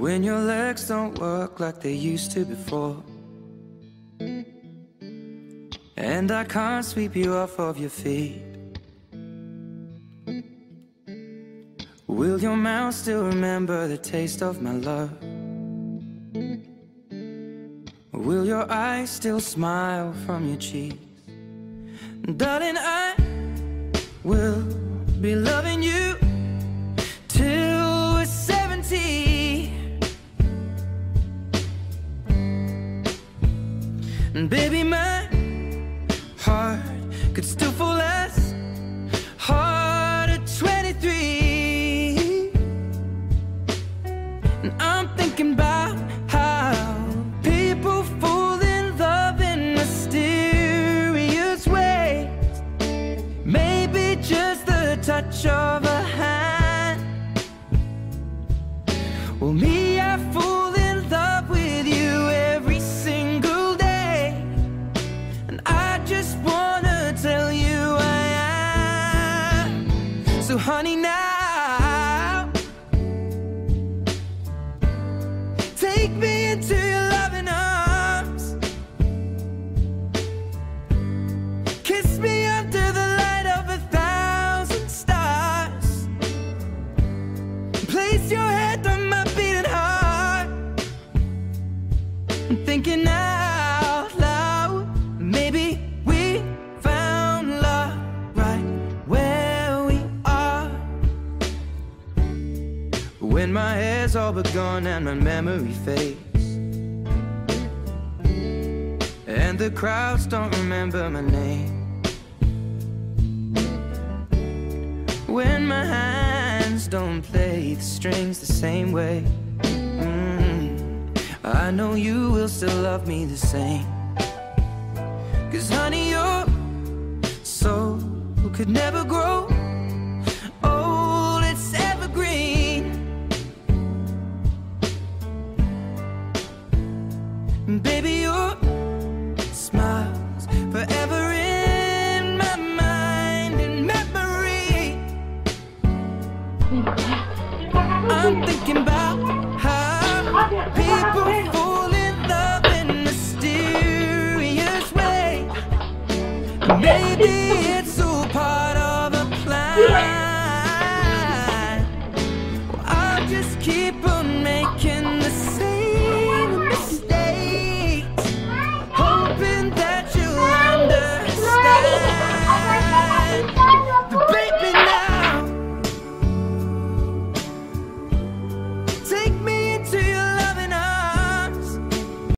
when your legs don't work like they used to before, and I can't sweep you off of your feet. Will your mouth still remember the taste of my love? Will your eyes still smile from your cheeks? Darling, I will be loving you till we're 70. And baby, my heart could still fall as hard at 23. And I'm thinking about how people fall in love in mysterious ways. Maybe just the touch of a hand. Well, me, I fall in love with you every single day, and I just wanna tell you I am. So honey, now take me into your loving arms. Kiss me under the light of 1,000 stars. Place your head on my beating heart. I'm thinking out loud, maybe we found love right where we are. When my hair's all but gone and my memory fades, and the crowds don't remember my name, when my hands don't play the strings the same way, I know you will still love me the same. 'Cause honey, your soul could never grow old, it's evergreen. And baby, your smile's forever in my mind and memory. I'm thinking about how people fall in love in mysterious ways. Maybe it's all part of a plan.